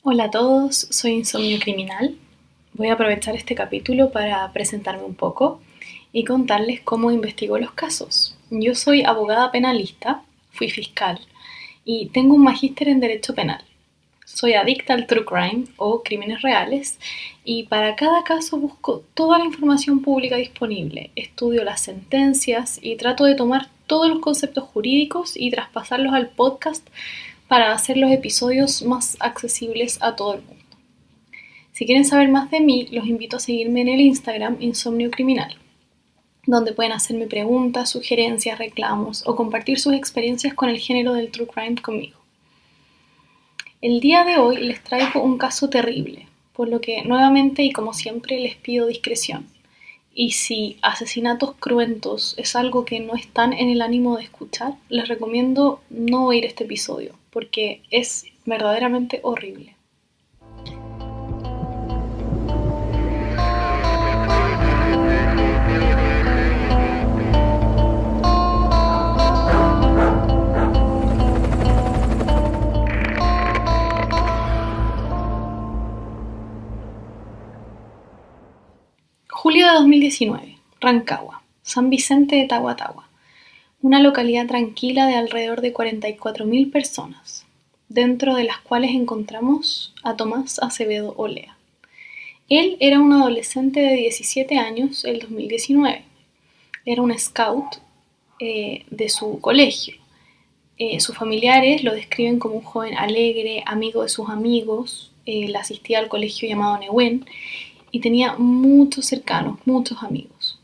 Hola a todos, soy Insomnio Criminal. Voy a aprovechar este capítulo para presentarme un poco y contarles cómo investigo los casos. Yo soy abogada penalista, fui fiscal y tengo un magíster en Derecho Penal. Soy adicta al true crime o crímenes reales y para cada caso busco toda la información pública disponible, estudio las sentencias y trato de tomar todos los conceptos jurídicos y traspasarlos al podcast para hacer los episodios más accesibles a todo el mundo. Si quieren saber más de mí, los invito a seguirme en el Instagram Insomnio Criminal, donde pueden hacerme preguntas, sugerencias, reclamos o compartir sus experiencias con el género del true crime conmigo. El día de hoy les traigo un caso terrible, por lo que nuevamente y como siempre les pido discreción. Y si asesinatos cruentos es algo que no están en el ánimo de escuchar, les recomiendo no oír este episodio, porque es verdaderamente horrible. Julio de 2019, Rancagua, San Vicente de Tagua, una localidad tranquila de alrededor de 44.000 personas, dentro de las cuales encontramos a Tomás Acevedo Olea. Él era un adolescente de 17 años el 2019. Era un scout de su colegio. Sus familiares lo describen como un joven alegre, amigo de sus amigos. Él asistía al colegio llamado Nehuen y tenía muchos cercanos, muchos amigos.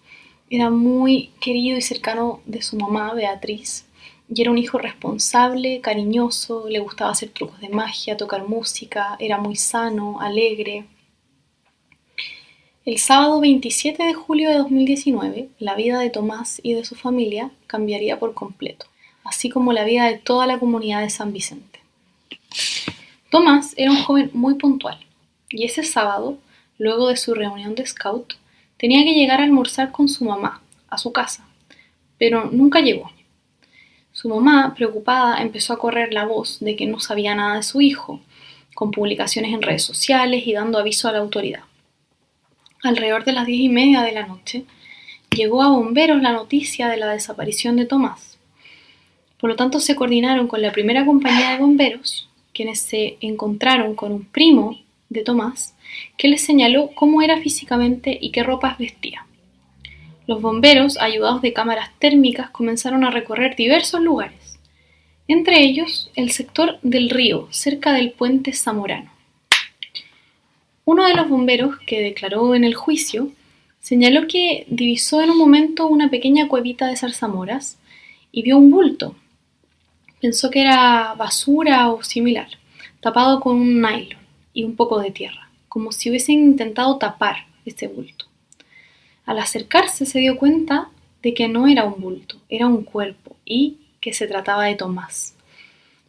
Era muy querido y cercano de su mamá, Beatriz, y era un hijo responsable, cariñoso, le gustaba hacer trucos de magia, tocar música, era muy sano, alegre. El sábado 27 de julio de 2019, la vida de Tomás y de su familia cambiaría por completo, así como la vida de toda la comunidad de San Vicente. Tomás era un joven muy puntual, y ese sábado, luego de su reunión de scout, tenía que llegar a almorzar con su mamá, a su casa, pero nunca llegó. Su mamá, preocupada, empezó a correr la voz de que no sabía nada de su hijo, con publicaciones en redes sociales y dando aviso a la autoridad. Alrededor de las 10:30 de la noche, llegó a bomberos la noticia de la desaparición de Tomás. Por lo tanto, se coordinaron con la primera compañía de bomberos, quienes se encontraron con un primo de Tomás, que les señaló cómo era físicamente y qué ropas vestía. Los bomberos, ayudados de cámaras térmicas, comenzaron a recorrer diversos lugares, entre ellos el sector del río, cerca del puente Zamorano. Uno de los bomberos, que declaró en el juicio, señaló que divisó en un momento una pequeña cuevita de zarzamoras y vio un bulto. Pensó que era basura o similar, tapado con un nylon y un poco de tierra, como si hubiesen intentado tapar ese bulto. Al acercarse se dio cuenta de que no era un bulto, era un cuerpo y que se trataba de Tomás,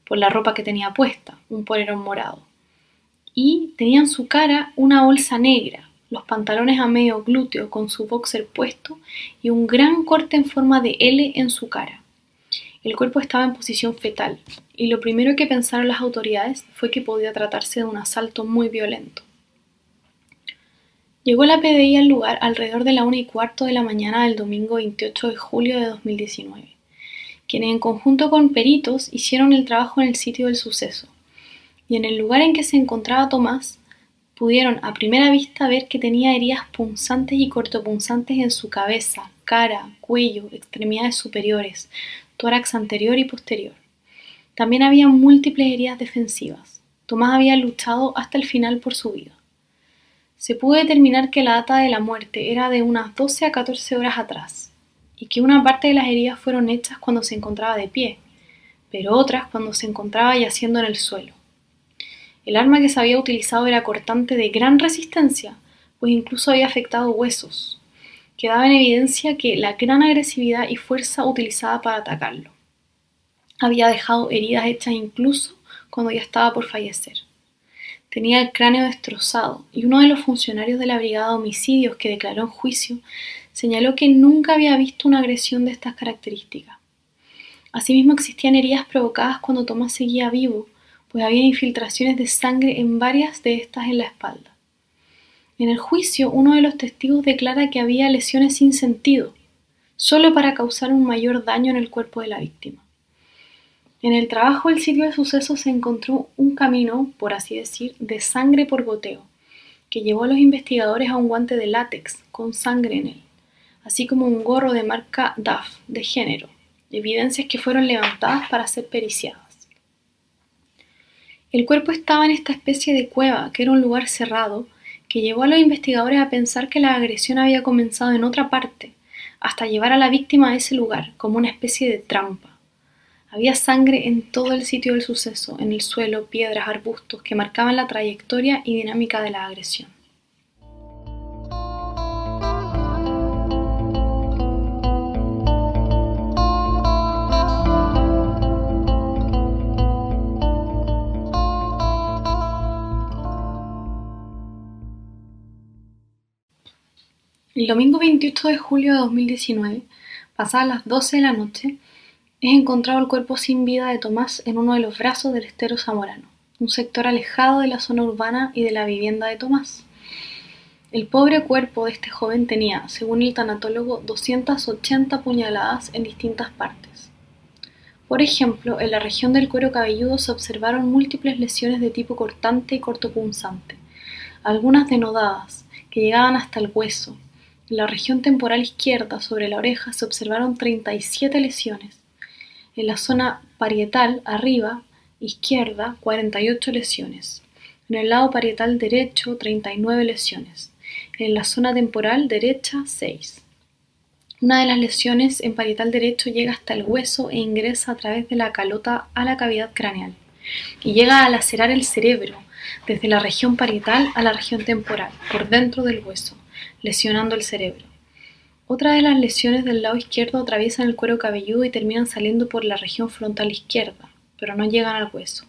por la ropa que tenía puesta, un polerón morado. Y tenía en su cara una bolsa negra, los pantalones a medio glúteo con su boxer puesto y un gran corte en forma de L en su cara. El cuerpo estaba en posición fetal y lo primero que pensaron las autoridades fue que podía tratarse de un asalto muy violento. Llegó la PDI al lugar alrededor de la 1:15 de la mañana del domingo 28 de julio de 2019, quienes en conjunto con peritos hicieron el trabajo en el sitio del suceso. Y en el lugar en que se encontraba Tomás, pudieron a primera vista ver que tenía heridas punzantes y cortopunzantes en su cabeza, cara, cuello, extremidades superiores, tórax anterior y posterior. También había múltiples heridas defensivas. Tomás había luchado hasta el final por su vida. Se pudo determinar que la data de la muerte era de unas 12 a 14 horas atrás, y que una parte de las heridas fueron hechas cuando se encontraba de pie, pero otras cuando se encontraba yaciendo en el suelo. El arma que se había utilizado era cortante de gran resistencia, pues incluso había afectado huesos. Quedaba en evidencia que la gran agresividad y fuerza utilizada para atacarlo había dejado heridas hechas incluso cuando ya estaba por fallecer. Tenía el cráneo destrozado y uno de los funcionarios de la brigada de homicidios que declaró en juicio señaló que nunca había visto una agresión de estas características. Asimismo existían heridas provocadas cuando Tomás seguía vivo pues había infiltraciones de sangre en varias de estas en la espalda. En el juicio, uno de los testigos declara que había lesiones sin sentido, solo para causar un mayor daño en el cuerpo de la víctima. En el trabajo del sitio de suceso se encontró un camino, por así decir, de sangre por goteo, que llevó a los investigadores a un guante de látex con sangre en él, así como un gorro de marca DAF de género, evidencias que fueron levantadas para ser periciadas. El cuerpo estaba en esta especie de cueva, que era un lugar cerrado, que llevó a los investigadores a pensar que la agresión había comenzado en otra parte, hasta llevar a la víctima a ese lugar, como una especie de trampa. Había sangre en todo el sitio del suceso, en el suelo, piedras, arbustos, que marcaban la trayectoria y dinámica de la agresión. El domingo 28 de julio de 2019, pasadas las 12 de la noche, es encontrado el cuerpo sin vida de Tomás en uno de los brazos del estero Zamorano, un sector alejado de la zona urbana y de la vivienda de Tomás. El pobre cuerpo de este joven tenía, según el tanatólogo, 280 puñaladas en distintas partes. Por ejemplo, en la región del cuero cabelludo se observaron múltiples lesiones de tipo cortante y cortopunzante, algunas denodadas, que llegaban hasta el hueso. En la región temporal izquierda, sobre la oreja, se observaron 37 lesiones. En la zona parietal, arriba, izquierda, 48 lesiones. En el lado parietal derecho, 39 lesiones. En la zona temporal derecha, 6. Una de las lesiones en parietal derecho llega hasta el hueso e ingresa a través de la calota a la cavidad craneal y llega a lacerar el cerebro desde la región parietal a la región temporal, por dentro del hueso, lesionando el cerebro. Otra de las lesiones del lado izquierdo atraviesan el cuero cabelludo y terminan saliendo por la región frontal izquierda, pero no llegan al hueso.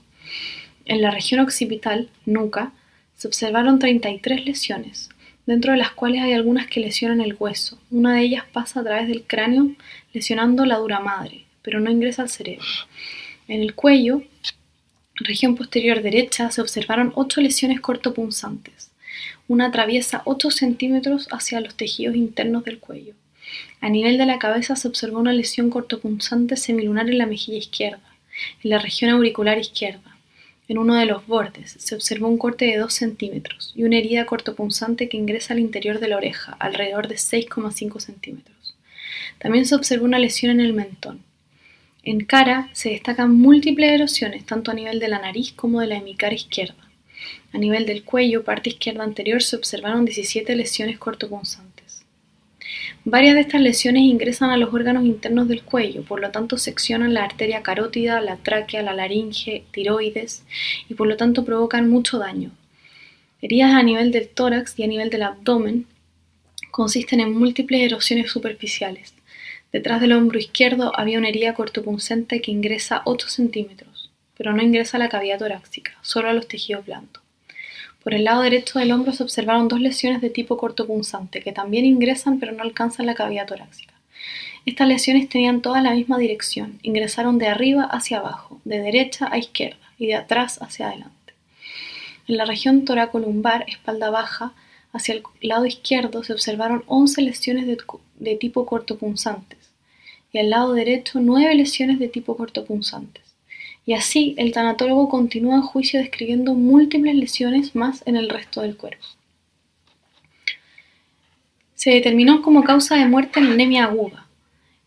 En la región occipital, nuca, se observaron 33 lesiones, dentro de las cuales hay algunas que lesionan el hueso. Una de ellas pasa a través del cráneo, lesionando la dura madre, pero no ingresa al cerebro. En el cuello, región posterior derecha, se observaron 8 lesiones cortopunzantes. Una atraviesa 8 centímetros hacia los tejidos internos del cuello. A nivel de la cabeza se observó una lesión cortopunzante semilunar en la mejilla izquierda, en la región auricular izquierda. En uno de los bordes se observó un corte de 2 centímetros y una herida cortopunzante que ingresa al interior de la oreja, alrededor de 6,5 centímetros. También se observó una lesión en el mentón. En cara se destacan múltiples erosiones, tanto a nivel de la nariz como de la hemicara izquierda. A nivel del cuello, parte izquierda anterior, se observaron 17 lesiones cortopunzantes. Varias de estas lesiones ingresan a los órganos internos del cuello, por lo tanto seccionan la arteria carótida, la tráquea, la laringe, tiroides, y por lo tanto provocan mucho daño. Heridas a nivel del tórax y a nivel del abdomen consisten en múltiples erosiones superficiales. Detrás del hombro izquierdo había una herida cortopunzante que ingresa 8 centímetros, pero no ingresa a la cavidad torácica, solo a los tejidos blandos. Por el lado derecho del hombro se observaron 2 lesiones de tipo cortopunzante, que también ingresan pero no alcanzan la cavidad torácica. Estas lesiones tenían todas la misma dirección, ingresaron de arriba hacia abajo, de derecha a izquierda y de atrás hacia adelante. En la región toracolumbar, espalda baja, hacia el lado izquierdo se observaron 11 lesiones de tipo cortopunzantes y al lado derecho 9 lesiones de tipo cortopunzantes. Y así, el tanatólogo continúa en juicio describiendo múltiples lesiones más en el resto del cuerpo. Se determinó como causa de muerte anemia aguda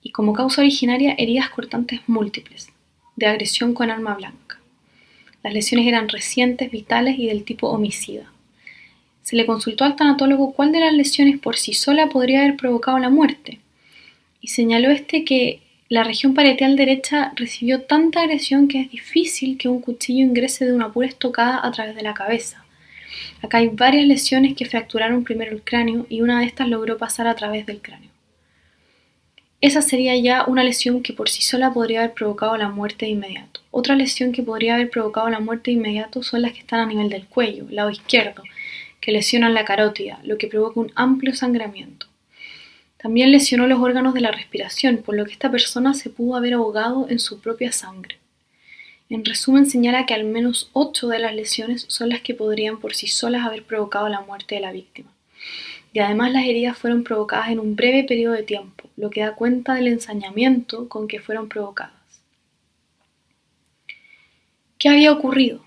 y como causa originaria heridas cortantes múltiples, de agresión con arma blanca. Las lesiones eran recientes, vitales y del tipo homicida. Se le consultó al tanatólogo cuál de las lesiones por sí sola podría haber provocado la muerte, y señaló que la región parietal derecha recibió tanta agresión que es difícil que un cuchillo ingrese de una pura estocada a través de la cabeza. Acá hay varias lesiones que fracturaron primero el cráneo y una de estas logró pasar a través del cráneo. Esa sería ya una lesión que por sí sola podría haber provocado la muerte de inmediato. Otra lesión que podría haber provocado la muerte de inmediato son las que están a nivel del cuello, lado izquierdo, que lesionan la carótida, lo que provoca un amplio sangramiento. También lesionó los órganos de la respiración, por lo que esta persona se pudo haber ahogado en su propia sangre. En resumen, señala que al menos 8 de las lesiones son las que podrían por sí solas haber provocado la muerte de la víctima. Y además las heridas fueron provocadas en un breve periodo de tiempo, lo que da cuenta del ensañamiento con que fueron provocadas. ¿Qué había ocurrido?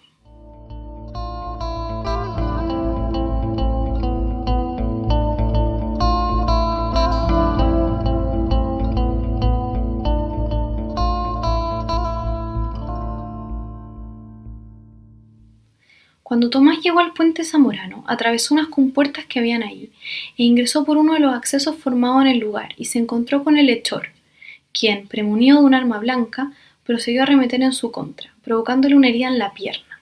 Cuando Tomás llegó al puente Zamorano, atravesó unas compuertas que habían allí e ingresó por uno de los accesos formados en el lugar y se encontró con el hechor, quien, premunido de un arma blanca, procedió a arremeter en su contra, provocándole una herida en la pierna.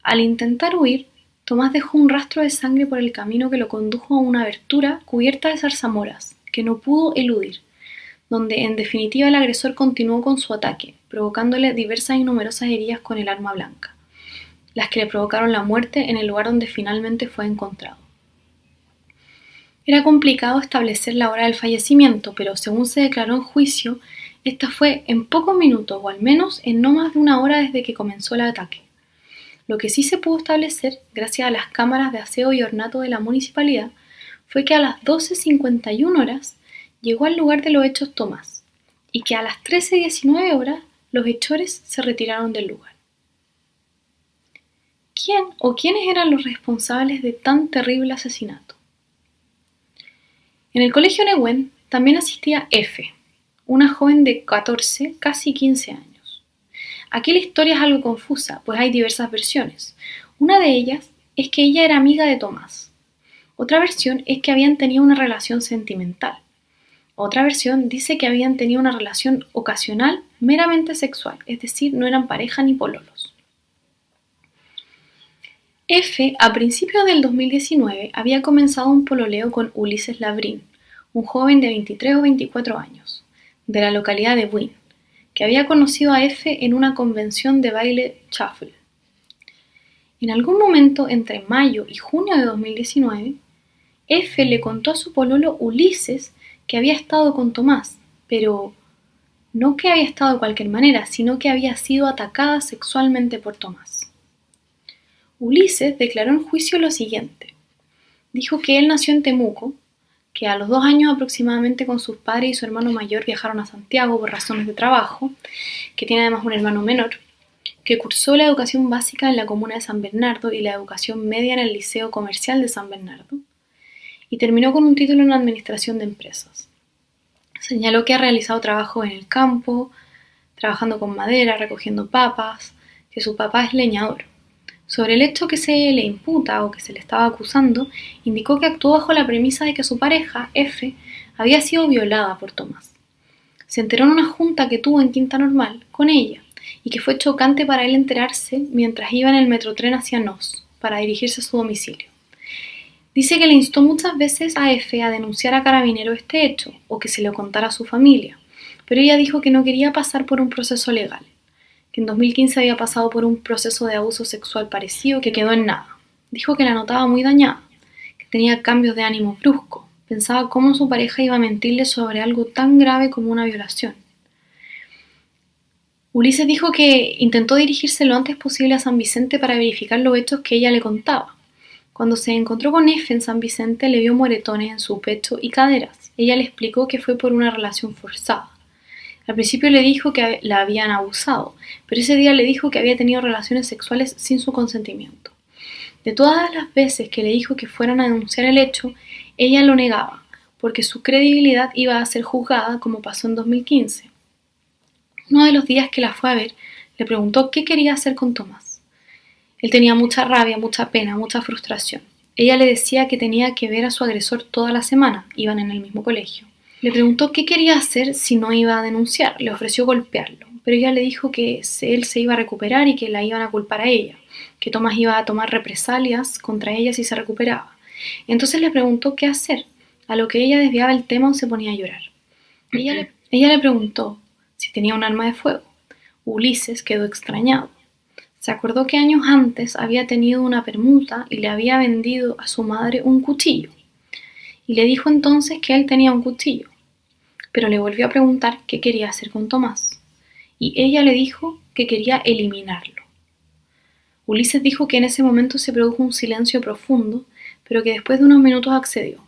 Al intentar huir, Tomás dejó un rastro de sangre por el camino que lo condujo a una abertura cubierta de zarzamoras, que no pudo eludir, donde en definitiva el agresor continuó con su ataque, provocándole diversas y numerosas heridas con el arma blanca, las que le provocaron la muerte en el lugar donde finalmente fue encontrado. Era complicado establecer la hora del fallecimiento, pero según se declaró en juicio, esta fue en pocos minutos o al menos en no más de una hora desde que comenzó el ataque. Lo que sí se pudo establecer, gracias a las cámaras de aseo y ornato de la municipalidad, fue que a las 12:51 horas llegó al lugar de los hechos Tomás y que a las 13:19 horas los hechores se retiraron del lugar. ¿Quién o quiénes eran los responsables de tan terrible asesinato? En el colegio Nehuen también asistía F, una joven de 14, casi 15 años. Aquí la historia es algo confusa, pues hay diversas versiones. Una de ellas es que ella era amiga de Tomás. Otra versión es que habían tenido una relación sentimental. Otra versión dice que habían tenido una relación ocasional meramente sexual, es decir, no eran pareja ni pololos. F, a principios del 2019, había comenzado un pololeo con Ulises Labrín, un joven de 23 o 24 años, de la localidad de Buin, que había conocido a F en una convención de baile shuffle. En algún momento entre mayo y junio de 2019, F le contó a su pololo Ulises que había estado con Tomás, pero no que había estado de cualquier manera, sino que había sido atacada sexualmente por Tomás. Ulises declaró en juicio lo siguiente. Dijo que él nació en Temuco, que a los 2 años aproximadamente con sus padres y su hermano mayor viajaron a Santiago por razones de trabajo, que tiene además un hermano menor, que cursó la educación básica en la comuna de San Bernardo y la educación media en el Liceo Comercial de San Bernardo, y terminó con un título en Administración de Empresas. Señaló que ha realizado trabajo en el campo, trabajando con madera, recogiendo papas, que su papá es leñador. Sobre el hecho que se le imputa o que se le estaba acusando, indicó que actuó bajo la premisa de que su pareja, F, había sido violada por Tomás. Se enteró en una junta que tuvo en Quinta Normal con ella y que fue chocante para él enterarse mientras iba en el metrotren hacia Nos para dirigirse a su domicilio. Dice que le instó muchas veces a F a denunciar a Carabineros este hecho o que se lo contara a su familia, pero ella dijo que no quería pasar por un proceso legal, que en 2015 había pasado por un proceso de abuso sexual parecido que quedó en nada. Dijo que la notaba muy dañada, que tenía cambios de ánimo bruscos, pensaba cómo su pareja iba a mentirle sobre algo tan grave como una violación. Ulises dijo que intentó dirigirse lo antes posible a San Vicente para verificar los hechos que ella le contaba. Cuando se encontró con F en San Vicente le vio moretones en su pecho y caderas. Ella le explicó que fue por una relación forzada. Al principio le dijo que la habían abusado, pero ese día le dijo que había tenido relaciones sexuales sin su consentimiento. De todas las veces que le dijo que fueran a denunciar el hecho, ella lo negaba, porque su credibilidad iba a ser juzgada como pasó en 2015. Uno de los días que la fue a ver, le preguntó qué quería hacer con Tomás. Él tenía mucha rabia, mucha pena, mucha frustración. Ella le decía que tenía que ver a su agresor toda la semana, iban en el mismo colegio. Le preguntó qué quería hacer si no iba a denunciar, le ofreció golpearlo, pero ella le dijo que él se iba a recuperar y que la iban a culpar a ella, que Tomás iba a tomar represalias contra ella si se recuperaba. Entonces le preguntó qué hacer, a lo que ella desviaba el tema o se ponía a llorar. Ella le preguntó si tenía un arma de fuego. Ulises quedó extrañado. Se acordó que años antes había tenido una permuta y le había vendido a su madre un cuchillo. Y le dijo entonces que él tenía un cuchillo, pero le volvió a preguntar qué quería hacer con Tomás. y ella le dijo que quería eliminarlo. Ulises dijo que en ese momento se produjo un silencio profundo, pero que después de unos minutos accedió,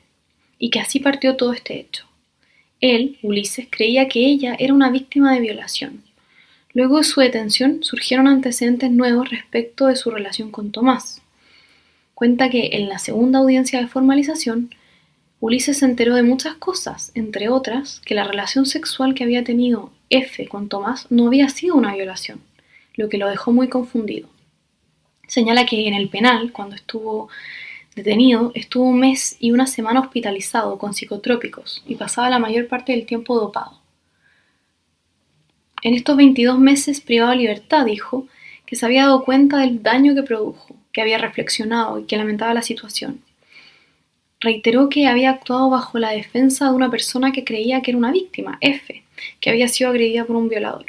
y que así partió todo este hecho. Él, Ulises, creía que ella era una víctima de violación. Luego de su detención surgieron antecedentes nuevos respecto de su relación con Tomás. Cuenta que en la segunda audiencia de formalización, Ulises se enteró de muchas cosas, entre otras, que la relación sexual que había tenido F con Tomás no había sido una violación, lo que lo dejó muy confundido. Señala que en el penal, cuando estuvo detenido, estuvo 1 mes y 1 semana hospitalizado con psicotrópicos y pasaba la mayor parte del tiempo dopado. En estos 22 meses privado de libertad dijo que se había dado cuenta del daño que produjo, que había reflexionado y que lamentaba la situación. Reiteró que había actuado bajo la defensa de una persona que creía que era una víctima, F, que había sido agredida por un violador,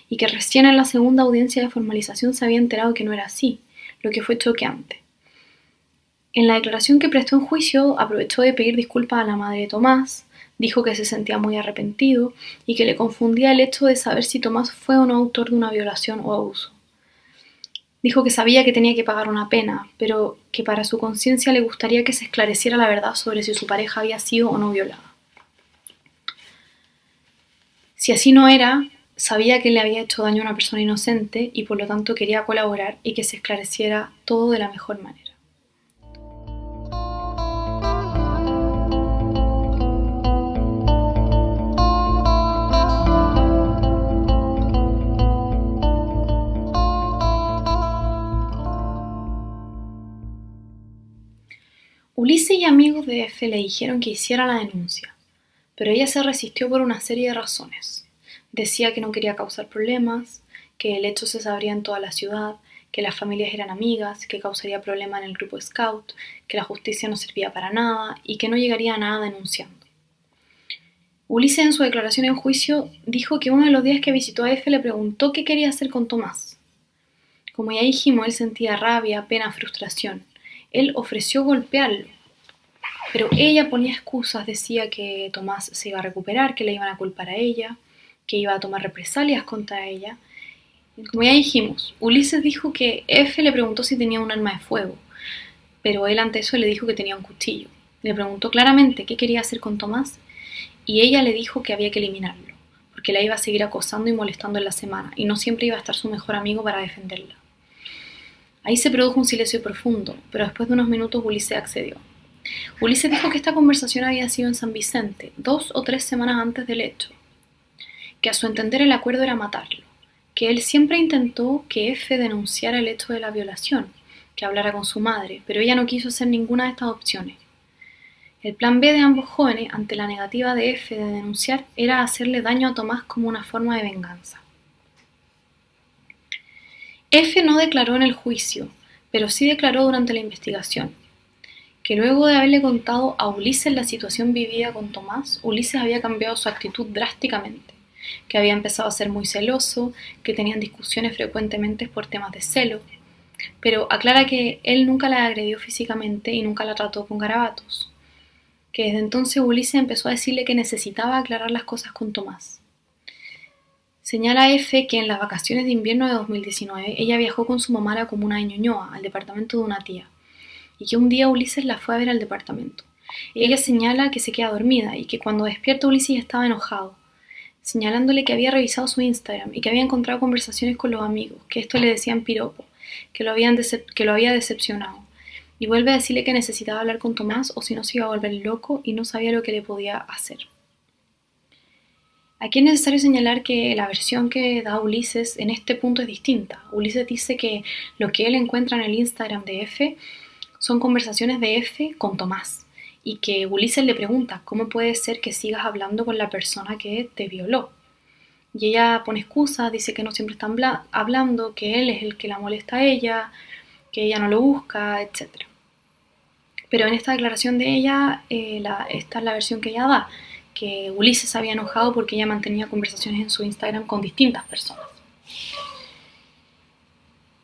y que recién en la segunda audiencia de formalización se había enterado que no era así, lo que fue choqueante. En la declaración que prestó en juicio aprovechó de pedir disculpas a la madre de Tomás, dijo que se sentía muy arrepentido y que le confundía el hecho de saber si Tomás fue o no autor de una violación o abuso. Dijo que sabía que tenía que pagar una pena, pero que para su conciencia le gustaría que se esclareciera la verdad sobre si su pareja había sido o no violada. Si así no era, sabía que le había hecho daño a una persona inocente y por lo tanto quería colaborar y que se esclareciera todo de la mejor manera. Ulises y amigos de F le dijeron que hiciera la denuncia, pero ella se resistió por una serie de razones. Decía que no quería causar problemas, que el hecho se sabría en toda la ciudad, que las familias eran amigas, que causaría problemas en el grupo Scout, que la justicia no servía para nada y que no llegaría a nada denunciando. Ulises en su declaración en juicio dijo que uno de los días que visitó a F le preguntó qué quería hacer con Tomás. Como ya dijimos, él sentía rabia, pena, frustración. Él ofreció golpearlo, pero ella ponía excusas, decía que Tomás se iba a recuperar, que le iban a culpar a ella, que iba a tomar represalias contra ella. Y como ya dijimos, Ulises dijo que F le preguntó si tenía un arma de fuego, pero él ante eso le dijo que tenía un cuchillo. Le preguntó claramente qué quería hacer con Tomás y ella le dijo que había que eliminarlo, porque la iba a seguir acosando y molestando en la semana y no siempre iba a estar su mejor amigo para defenderla. Ahí se produjo un silencio profundo, pero después de unos minutos Ulises accedió. Ulises dijo que esta conversación había sido en San Vicente, 2 o 3 semanas antes del hecho, que a su entender el acuerdo era matarlo, que él siempre intentó que F denunciara el hecho de la violación, que hablara con su madre, pero ella no quiso hacer ninguna de estas opciones. El plan B de ambos jóvenes, ante la negativa de F de denunciar, era hacerle daño a Tomás como una forma de venganza. F no declaró en el juicio, pero sí declaró durante la investigación, que luego de haberle contado a Ulises la situación vivida con Tomás, Ulises había cambiado su actitud drásticamente, que había empezado a ser muy celoso, que tenían discusiones frecuentemente por temas de celo, pero aclara que él nunca la agredió físicamente y nunca la trató con garabatos, que desde entonces Ulises empezó a decirle que necesitaba aclarar las cosas con Tomás. Señala F que en las vacaciones de invierno de 2019 ella viajó con su mamá a la comuna de Ñuñoa, al departamento de una tía, y que un día Ulises la fue a ver al departamento. Ella señala que se queda dormida y que cuando despierta Ulises estaba enojado, señalándole que había revisado su Instagram y que había encontrado conversaciones con los amigos, que esto le decían piropo, que lo había decepcionado. Y vuelve a decirle que necesitaba hablar con Tomás o si no se iba a volver loco y no sabía lo que le podía hacer. Aquí es necesario señalar que la versión que da Ulises en este punto es distinta. Ulises dice que lo que él encuentra en el Instagram de F son conversaciones de F con Tomás y que Ulises le pregunta cómo puede ser que sigas hablando con la persona que te violó. Y ella pone excusas, dice que no siempre están hablando, que él es el que la molesta a ella, que ella no lo busca, etc. Pero en esta declaración de ella, esta es la versión que ella da, que Ulises se había enojado porque ella mantenía conversaciones en su Instagram con distintas personas.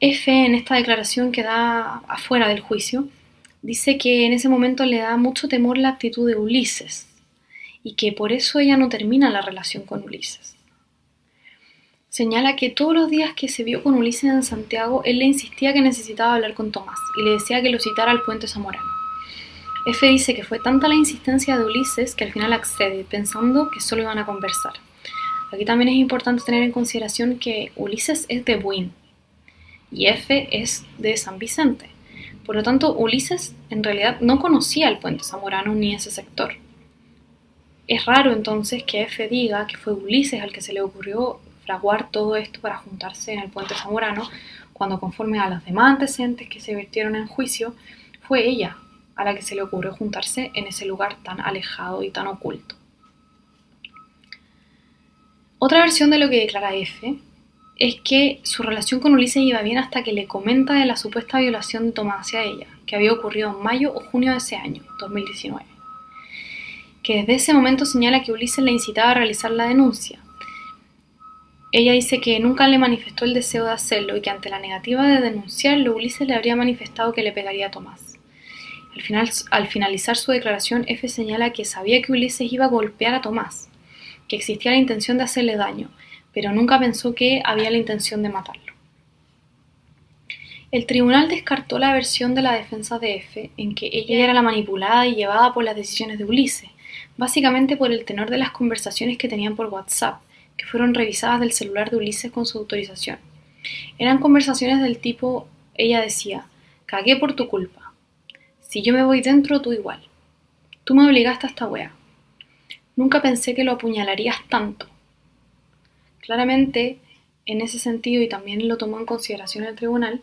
F, en esta declaración que da afuera del juicio, dice que en ese momento le da mucho temor la actitud de Ulises y que por eso ella no termina la relación con Ulises. señala que todos los días que se vio con Ulises en Santiago, él le insistía que necesitaba hablar con Tomás y le decía que lo citara al puente Zamorano. F dice que fue tanta la insistencia de Ulises que al final accede, pensando que solo iban a conversar. Aquí también es importante tener en consideración que Ulises es de Buin y F es de San Vicente. Por lo tanto, Ulises en realidad no conocía el puente Zamorano ni ese sector. Es raro entonces que F diga que fue Ulises al que se le ocurrió fraguar todo esto para juntarse en el puente Zamorano, cuando conforme a los demás antecedentes que se vertieron en juicio, fue ella a la que se le ocurrió juntarse en ese lugar tan alejado y tan oculto. Otra versión de lo que declara F es que su relación con Ulises iba bien hasta que le comenta de la supuesta violación de Tomás hacia ella, que había ocurrido en mayo o junio de ese año, 2019. Que desde ese momento señala que Ulises la incitaba a realizar la denuncia. Ella dice que nunca le manifestó el deseo de hacerlo y que ante la negativa de denunciarlo, Ulises le habría manifestado que le pegaría a Tomás. Al finalizar su declaración, F señala que sabía que Ulises iba a golpear a Tomás, que existía la intención de hacerle daño, pero nunca pensó que había la intención de matarlo. El tribunal descartó la versión de la defensa de F en que ella era la manipulada y llevada por las decisiones de Ulises, básicamente por el tenor de las conversaciones que tenían por WhatsApp, que fueron revisadas del celular de Ulises con su autorización. Eran conversaciones del tipo, ella decía, cagué por tu culpa. Si yo me voy dentro, tú igual. Tú me obligaste a esta wea. Nunca pensé que lo apuñalarías tanto. Claramente, en ese sentido, y también lo tomó en consideración el tribunal,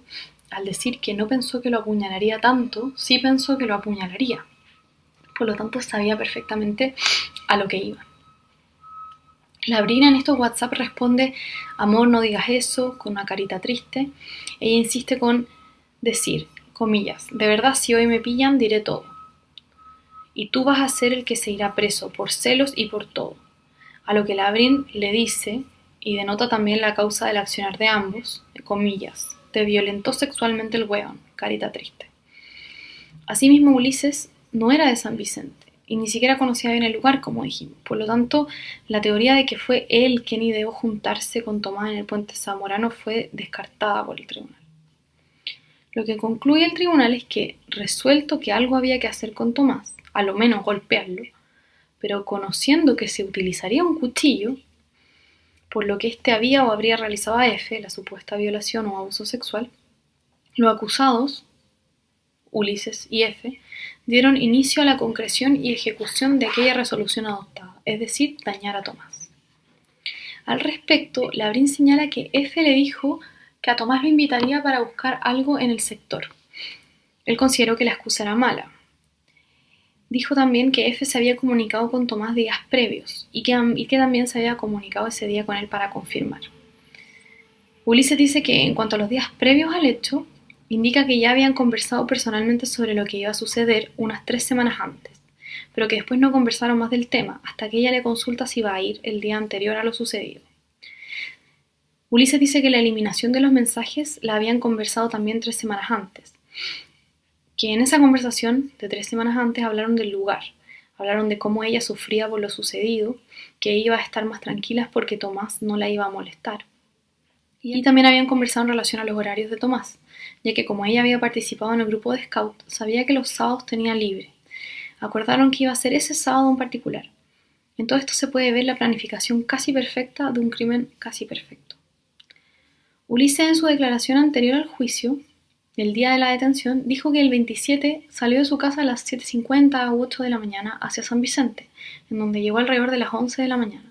al decir que no pensó que lo apuñalaría tanto, sí pensó que lo apuñalaría. Por lo tanto, sabía perfectamente a lo que iba. La Brina en estos WhatsApp responde, amor, no digas eso, con una carita triste. Ella insiste con decir, comillas, de verdad si hoy me pillan diré todo. Y tú vas a ser el que se irá preso por celos y por todo. A lo que la Brin le dice, y denota también la causa del accionar de ambos, comillas, te violentó sexualmente el weón, carita triste. Asimismo, Ulises no era de San Vicente y ni siquiera conocía bien el lugar, como dijimos. Por lo tanto, la teoría de que fue él quien ideó juntarse con Tomás en el puente Zamorano fue descartada por el tribunal. Lo que concluye el tribunal es que, resuelto que algo había que hacer con Tomás, a lo menos golpearlo, pero conociendo que se utilizaría un cuchillo, por lo que éste había o habría realizado a F, la supuesta violación o abuso sexual, los acusados, Ulises y F, dieron inicio a la concreción y ejecución de aquella resolución adoptada, es decir, dañar a Tomás. Al respecto, Labrín señala que F le dijo que a Tomás lo invitaría para buscar algo en el sector. Él consideró que la excusa era mala. Dijo también que F se había comunicado con Tomás días previos y que también se había comunicado ese día con él para confirmar. Ulises dice que en cuanto a los días previos al hecho, indica que ya habían conversado personalmente sobre lo que iba a suceder unas 3 semanas antes, pero que después no conversaron más del tema hasta que ella le consulta si va a ir el día anterior a lo sucedido. Ulises dice que la eliminación de los mensajes la habían conversado también 3 semanas antes, que en esa conversación de 3 semanas antes hablaron del lugar, hablaron de cómo ella sufría por lo sucedido, que iba a estar más tranquila porque Tomás no la iba a molestar. Y también habían conversado en relación a los horarios de Tomás, ya que como ella había participado en el grupo de scout, sabía que los sábados tenía libre. Acordaron que iba a ser ese sábado en particular. En todo esto se puede ver la planificación casi perfecta de un crimen casi perfecto. Ulises, en su declaración anterior al juicio, el día de la detención, dijo que el 27 salió de su casa a las 7:50 u 8 de la mañana hacia San Vicente, en donde llegó alrededor de las 11 de la mañana.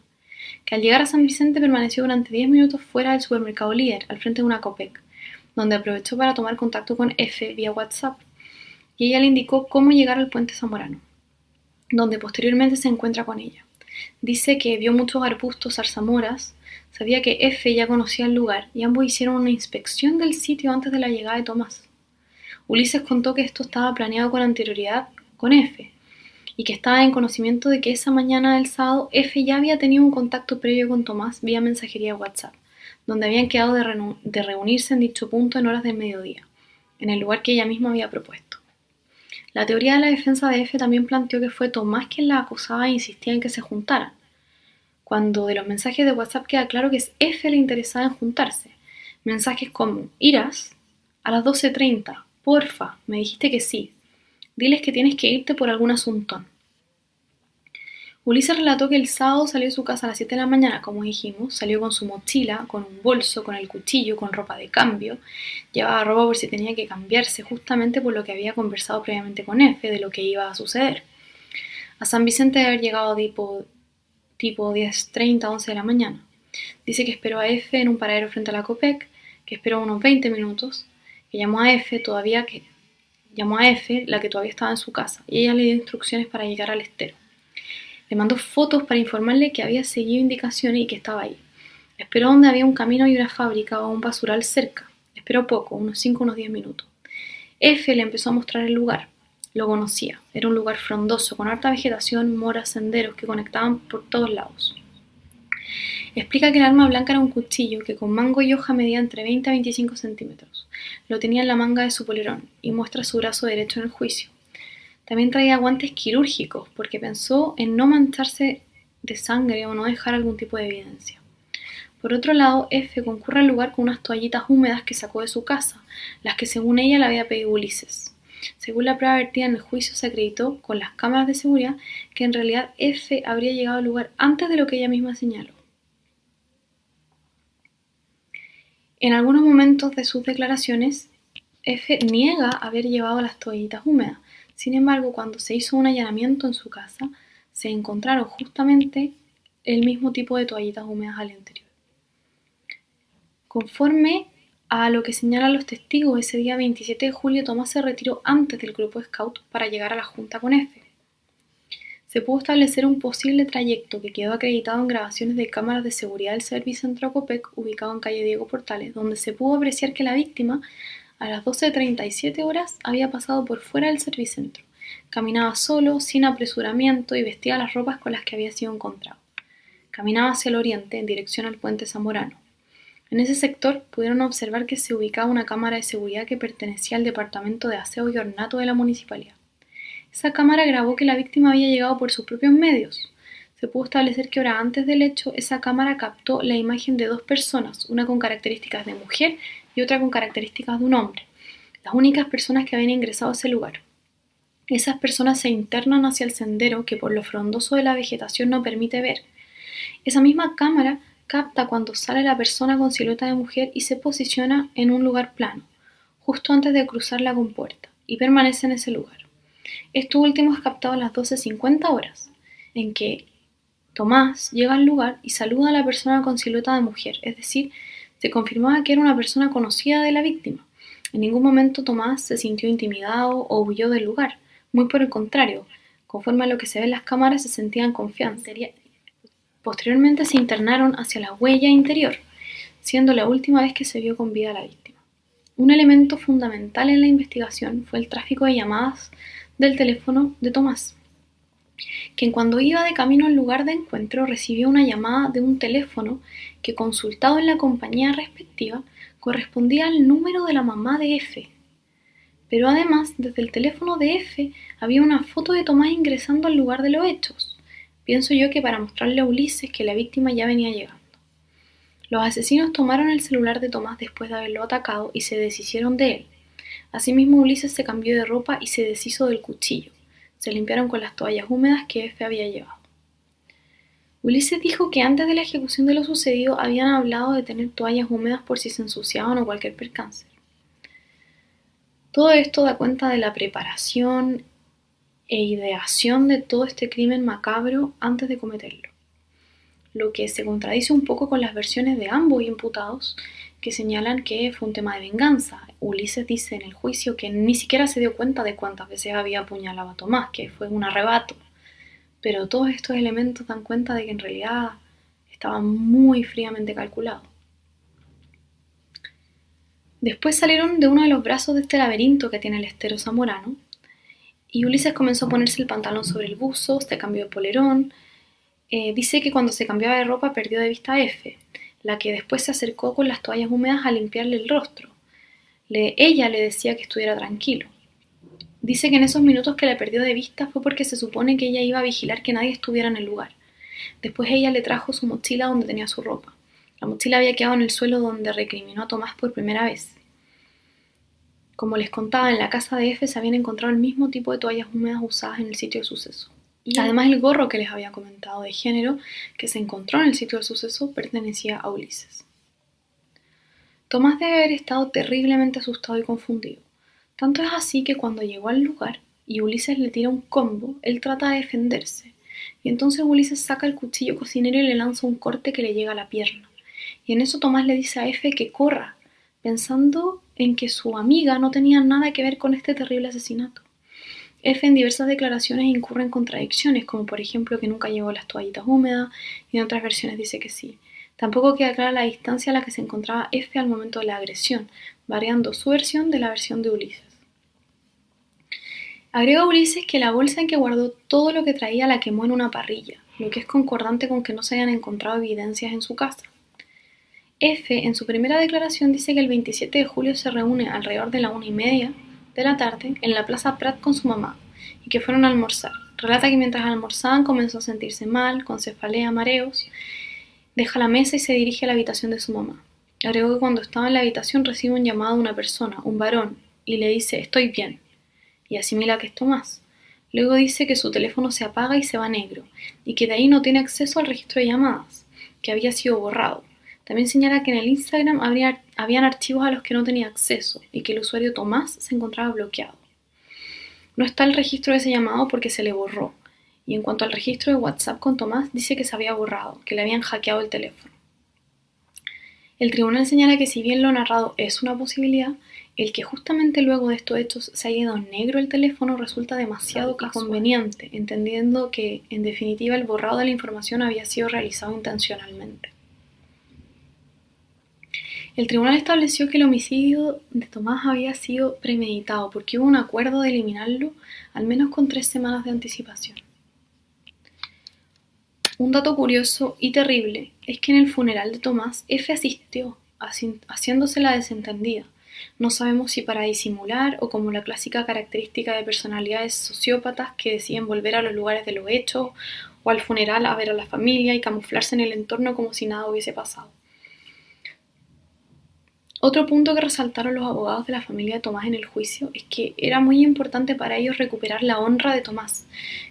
Que al llegar a San Vicente permaneció durante 10 minutos fuera del supermercado Líder, al frente de una Copec, donde aprovechó para tomar contacto con F vía WhatsApp, y ella le indicó cómo llegar al puente Zamorano, donde posteriormente se encuentra con ella. Dice que vio muchos arbustos, zarzamoras, sabía que F ya conocía el lugar y ambos hicieron una inspección del sitio antes de la llegada de Tomás. Ulises contó que esto estaba planeado con anterioridad con F y que estaba en conocimiento de que esa mañana del sábado F ya había tenido un contacto previo con Tomás vía mensajería WhatsApp, donde habían quedado de reunirse en dicho punto en horas del mediodía, en el lugar que ella misma había propuesto. La teoría de la defensa de F también planteó que fue Tomás quien la acusaba e insistía en que se juntaran, cuando de los mensajes de WhatsApp queda claro que es F la interesada en juntarse. Mensajes como, ¿irás? A las 12:30, porfa, me dijiste que sí. Diles que tienes que irte por algún asuntón. Ulises relató que el sábado salió de su casa a las 7 de la mañana, como dijimos, salió con su mochila, con un bolso, con el cuchillo, con ropa de cambio, llevaba ropa por si tenía que cambiarse, justamente por lo que había conversado previamente con F, de lo que iba a suceder. A San Vicente de haber llegado tipo 10:30, 11 de la mañana. Dice que esperó a F en un paradero frente a la Copec, que esperó unos 20 minutos, que llamó a F, la que todavía estaba en su casa, y ella le dio instrucciones para llegar al estero. Le mandó fotos para informarle que había seguido indicaciones y que estaba ahí. Esperó donde había un camino y una fábrica o un basural cerca. Esperó poco, unos 5 unos 10 minutos. F le empezó a mostrar el lugar. Lo conocía. Era un lugar frondoso, con harta vegetación, moras, senderos que conectaban por todos lados. Explica que el arma blanca era un cuchillo que con mango y hoja medía entre 20 a 25 centímetros. Lo tenía en la manga de su polerón y muestra su brazo derecho en el juicio. También traía guantes quirúrgicos porque pensó en no mancharse de sangre o no dejar algún tipo de evidencia. Por otro lado, F concurre al lugar con unas toallitas húmedas que sacó de su casa, las que según ella le había pedido Ulises. Según la prueba vertida en el juicio, se acreditó con las cámaras de seguridad que en realidad F habría llegado al lugar antes de lo que ella misma señaló. En algunos momentos de sus declaraciones, F niega haber llevado las toallitas húmedas. Sin embargo, cuando se hizo un allanamiento en su casa, se encontraron justamente el mismo tipo de toallitas húmedas al interior. Conforme a lo que señalan los testigos, ese día 27 de julio Tomás se retiró antes del grupo Scout para llegar a la junta con F. Se pudo establecer un posible trayecto que quedó acreditado en grabaciones de cámaras de seguridad del Servicentro Copec, ubicado en calle Diego Portales, donde se pudo apreciar que la víctima, a las 12:37 horas, había pasado por fuera del Servicentro. Caminaba solo, sin apresuramiento y vestía las ropas con las que había sido encontrado. Caminaba hacia el oriente, en dirección al puente Zamorano. En ese sector pudieron observar que se ubicaba una cámara de seguridad que pertenecía al Departamento de Aseo y Ornato de la Municipalidad. Esa cámara grabó que la víctima había llegado por sus propios medios. Se pudo establecer que horas antes del hecho, esa cámara captó la imagen de dos personas, una con características de mujer y otra con características de un hombre, las únicas personas que habían ingresado a ese lugar. Esas personas se internan hacia el sendero que por lo frondoso de la vegetación no permite ver. Esa misma cámara capta cuando sale la persona con silueta de mujer y se posiciona en un lugar plano, justo antes de cruzar la compuerta, y permanece en ese lugar. Esto último es captado a las 12:50 horas, en que Tomás llega al lugar y saluda a la persona con silueta de mujer, es decir, se confirmaba que era una persona conocida de la víctima. En ningún momento Tomás se sintió intimidado o huyó del lugar, muy por el contrario, conforme a lo que se ve en las cámaras se sentía en confianza. Posteriormente se internaron hacia la huella interior, siendo la última vez que se vio con vida a la víctima. Un elemento fundamental en la investigación fue el tráfico de llamadas del teléfono de Tomás, quien cuando iba de camino al lugar de encuentro recibió una llamada de un teléfono que, consultado en la compañía respectiva, correspondía al número de la mamá de F. Pero además, desde el teléfono de F había una foto de Tomás ingresando al lugar de los hechos. Pienso yo que para mostrarle a Ulises que la víctima ya venía llegando. Los asesinos tomaron el celular de Tomás después de haberlo atacado y se deshicieron de él. Asimismo, Ulises se cambió de ropa y se deshizo del cuchillo. Se limpiaron con las toallas húmedas que F había llevado. Ulises dijo que antes de la ejecución de lo sucedido habían hablado de tener toallas húmedas por si se ensuciaban o cualquier percance. Todo esto da cuenta de la preparación e ideación de todo este crimen macabro antes de cometerlo, lo que se contradice un poco con las versiones de ambos imputados que señalan que fue un tema de venganza. Ulises dice en el juicio que ni siquiera se dio cuenta de cuántas veces había apuñalado a Tomás, que fue un arrebato, pero todos estos elementos dan cuenta de que en realidad estaba muy fríamente calculado. Después salieron de uno de los brazos de este laberinto que tiene el estero Zamorano, y Ulises comenzó a ponerse el pantalón sobre el buzo, se cambió de polerón. Dice que cuando se cambiaba de ropa perdió de vista a F, la que después se acercó con las toallas húmedas a limpiarle el rostro. Ella le decía que estuviera tranquilo. Dice que en esos minutos que la perdió de vista fue porque se supone que ella iba a vigilar que nadie estuviera en el lugar. Después ella le trajo su mochila donde tenía su ropa. La mochila había quedado en el suelo donde recriminó a Tomás por primera vez. Como les contaba, en la casa de F se habían encontrado el mismo tipo de toallas húmedas usadas en el sitio del suceso. Y además el gorro que les había comentado de género que se encontró en el sitio del suceso pertenecía a Ulises. Tomás debe haber estado terriblemente asustado y confundido. Tanto es así que cuando llegó al lugar y Ulises le tira un combo, él trata de defenderse. Y entonces Ulises saca el cuchillo cocinero y le lanza un corte que le llega a la pierna. Y en eso Tomás le dice a F que corra, pensando en que su amiga no tenía nada que ver con este terrible asesinato. F en diversas declaraciones incurre en contradicciones, como por ejemplo que nunca llevó las toallitas húmedas, y en otras versiones dice que sí. Tampoco queda clara la distancia a la que se encontraba F al momento de la agresión, variando su versión de la versión de Ulises. Agrega Ulises que la bolsa en que guardó todo lo que traía la quemó en una parrilla, lo que es concordante con que no se hayan encontrado evidencias en su casa. F en su primera declaración dice que el 27 de julio se reúne alrededor de la 1:30 de la tarde en la Plaza Prat con su mamá y que fueron a almorzar. Relata que mientras almorzaban comenzó a sentirse mal, con cefalea, mareos, deja la mesa y se dirige a la habitación de su mamá. Agregó que cuando estaba en la habitación recibe un llamado de una persona, un varón, y le dice «estoy bien», y asimila que es Tomás. Luego dice que su teléfono se apaga y se va negro, y que de ahí no tiene acceso al registro de llamadas, que había sido borrado. También señala que en el Instagram habían archivos a los que no tenía acceso, y que el usuario Tomás se encontraba bloqueado. No está el registro de ese llamado porque se le borró, y en cuanto al registro de WhatsApp con Tomás, dice que se había borrado, que le habían hackeado el teléfono. El tribunal señala que si bien lo narrado es una posibilidad, el que justamente luego de estos hechos se haya ido negro el teléfono resulta demasiado conveniente, entendiendo que, en definitiva, el borrado de la información había sido realizado intencionalmente. El tribunal estableció que el homicidio de Tomás había sido premeditado porque hubo un acuerdo de eliminarlo al menos con 3 semanas de anticipación. Un dato curioso y terrible es que en el funeral de Tomás, F asistió, haciéndose la desentendida. No sabemos si para disimular o como la clásica característica de personalidades sociópatas que deciden volver a los lugares de los hechos o al funeral a ver a la familia y camuflarse en el entorno como si nada hubiese pasado. Otro punto que resaltaron los abogados de la familia de Tomás en el juicio es que era muy importante para ellos recuperar la honra de Tomás,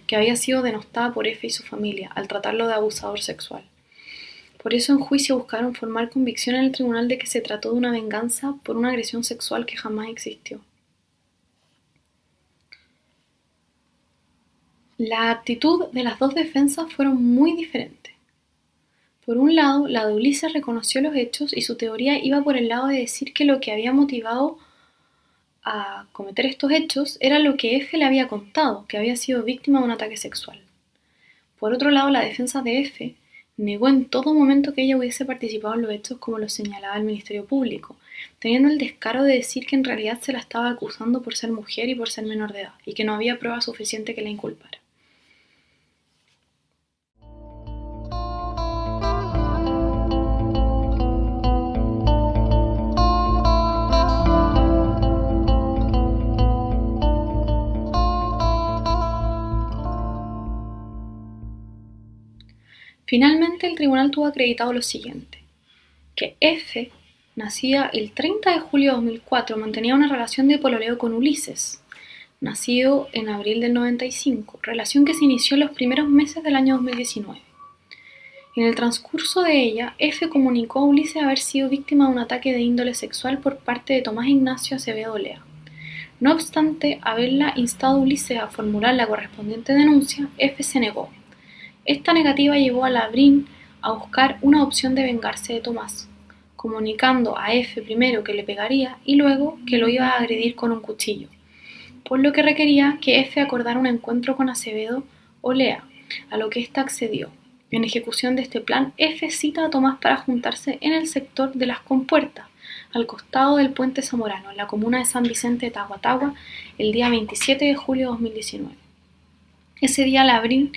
que había sido denostada por F y su familia al tratarlo de abusador sexual. Por eso en juicio buscaron formar convicción en el tribunal de que se trató de una venganza por una agresión sexual que jamás existió. La actitud de las dos defensas fueron muy diferentes. Por un lado, la de Ulises reconoció los hechos y su teoría iba por el lado de decir que lo que había motivado a cometer estos hechos era lo que F le había contado, que había sido víctima de un ataque sexual. Por otro lado, la defensa de F negó en todo momento que ella hubiese participado en los hechos como lo señalaba el Ministerio Público, teniendo el descaro de decir que en realidad se la estaba acusando por ser mujer y por ser menor de edad, y que no había prueba suficiente que la inculpara. Finalmente, el tribunal tuvo acreditado lo siguiente: que F, nacida el 30 de julio de 2004, mantenía una relación de pololeo con Ulises, nacido en abril del 95, relación que se inició en los primeros meses del año 2019. En el transcurso de ella, F comunicó a Ulises haber sido víctima de un ataque de índole sexual por parte de Tomás Ignacio Acevedo Olea. No obstante haberla instado a Ulises a formular la correspondiente denuncia, F se negó. Esta negativa llevó a Labrín a buscar una opción de vengarse de Tomás, comunicando a F primero que le pegaría y luego que lo iba a agredir con un cuchillo, por lo que requería que F acordara un encuentro con Acevedo Olea, a lo que ésta accedió. En ejecución de este plan, F cita a Tomás para juntarse en el sector de Las Compuertas, al costado del Puente Zamorano, en la comuna de San Vicente de Tahuatahua, el día 27 de julio de 2019. Ese día Labrín,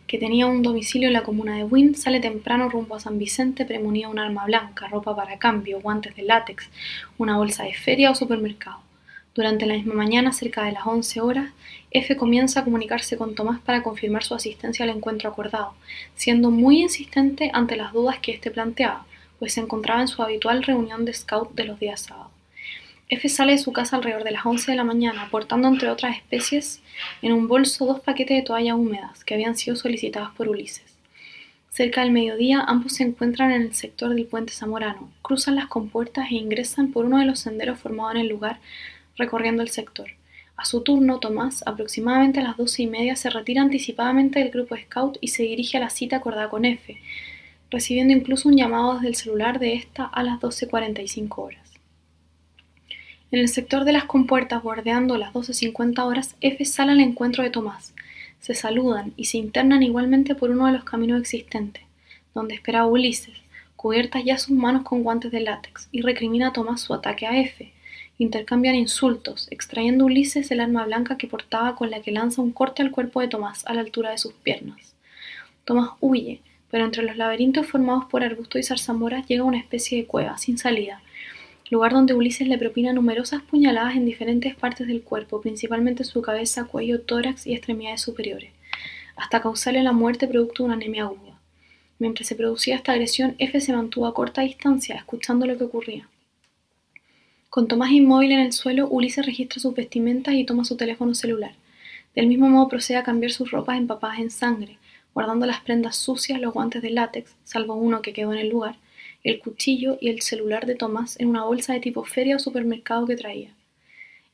que tenía un domicilio en la comuna de Buin, sale temprano rumbo a San Vicente, premunía un arma blanca, ropa para cambio, guantes de látex, una bolsa de feria o supermercado. Durante la misma mañana, cerca de las 11 horas, F comienza a comunicarse con Tomás para confirmar su asistencia al encuentro acordado, siendo muy insistente ante las dudas que éste planteaba, pues se encontraba en su habitual reunión de scout de los días sábados. F sale de su casa alrededor de las 11 de la mañana, portando entre otras especies en un bolso 2 paquetes de toallas húmedas que habían sido solicitadas por Ulises. Cerca del mediodía, ambos se encuentran en el sector del puente Zamorano, cruzan las compuertas e ingresan por uno de los senderos formados en el lugar, recorriendo el sector. A su turno, Tomás, aproximadamente a las 12:30, se retira anticipadamente del grupo scout y se dirige a la cita acordada con F, recibiendo incluso un llamado desde el celular de esta a las 12:45 horas. En el sector de las compuertas, bordeando las 12:50 horas, F sale al encuentro de Tomás. Se saludan y se internan igualmente por uno de los caminos existentes, donde esperaba Ulises, cubiertas ya sus manos con guantes de látex, y recrimina a Tomás su ataque a F. Intercambian insultos, extrayendo Ulises el arma blanca que portaba, con la que lanza un corte al cuerpo de Tomás a la altura de sus piernas. Tomás huye, pero entre los laberintos formados por arbustos y zarzamoras llega a una especie de cueva sin salida, lugar donde Ulises le propina numerosas puñaladas en diferentes partes del cuerpo, principalmente su cabeza, cuello, tórax y extremidades superiores, hasta causarle la muerte producto de una anemia aguda. Mientras se producía esta agresión, F se mantuvo a corta distancia, escuchando lo que ocurría. Con Tomás inmóvil en el suelo, Ulises registra sus vestimentas y toma su teléfono celular. Del mismo modo procede a cambiar sus ropas empapadas en sangre, guardando las prendas sucias, los guantes de látex, salvo uno que quedó en el lugar, el cuchillo y el celular de Tomás en una bolsa de tipo feria o supermercado que traía.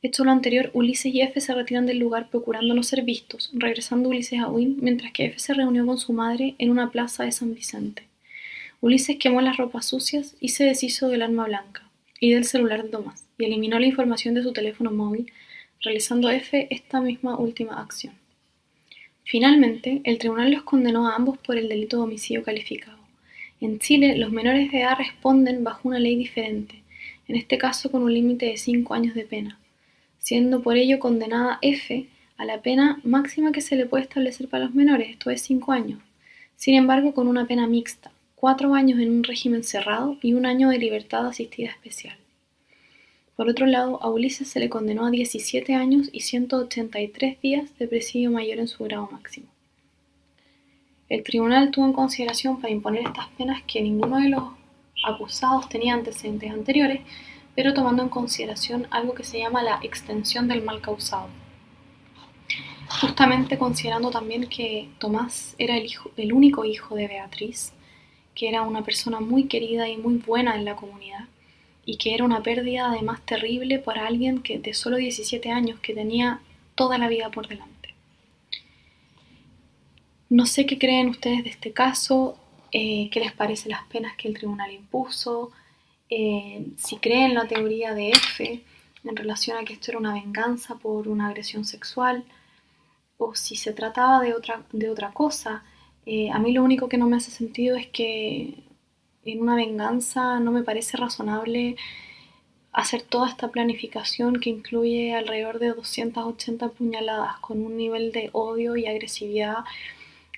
Hecho lo anterior, Ulises y F se retiran del lugar procurando no ser vistos, regresando Ulises a Wynn, mientras que F se reunió con su madre en una plaza de San Vicente. Ulises quemó las ropas sucias y se deshizo del arma blanca y del celular de Tomás, y eliminó la información de su teléfono móvil, realizando F esta misma última acción. Finalmente, el tribunal los condenó a ambos por el delito de homicidio calificado. En Chile, los menores de edad responden bajo una ley diferente, en este caso con un límite de 5 años de pena, siendo por ello condenada F a la pena máxima que se le puede establecer para los menores, esto es 5 años, sin embargo con una pena mixta, 4 años en un régimen cerrado y 1 año de libertad asistida especial. Por otro lado, a Ulises se le condenó a 17 años y 183 días de presidio mayor en su grado máximo. El tribunal tuvo en consideración para imponer estas penas que ninguno de los acusados tenía antecedentes anteriores, pero tomando en consideración algo que se llama la extensión del mal causado. Justamente considerando también que Tomás era el único hijo de Beatriz, que era una persona muy querida y muy buena en la comunidad, y que era una pérdida además terrible para alguien que de solo 17 años, que tenía toda la vida por delante. No sé qué creen ustedes de este caso, qué les parecen las penas que el tribunal impuso, si creen la teoría de F en relación a que esto era una venganza por una agresión sexual, o si se trataba de otra cosa. A mí lo único que no me hace sentido es que en una venganza no me parece razonable hacer toda esta planificación que incluye alrededor de 280 puñaladas con un nivel de odio y agresividad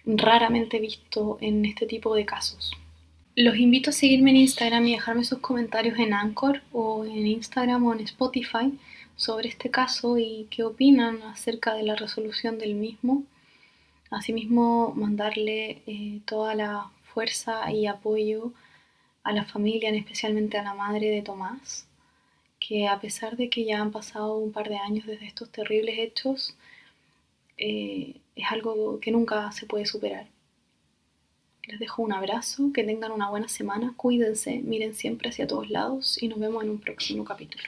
raramente visto en este tipo de casos. Los invito a seguirme en Instagram y dejarme sus comentarios en Anchor o en Instagram o en Spotify sobre este caso y qué opinan acerca de la resolución del mismo. Asimismo, mandarle toda la fuerza y apoyo a la familia, especialmente a la madre de Tomás, que a pesar de que ya han pasado un par de años desde estos terribles hechos, es algo que nunca se puede superar. Les dejo un abrazo, que tengan una buena semana, cuídense, miren siempre hacia todos lados y nos vemos en un próximo capítulo.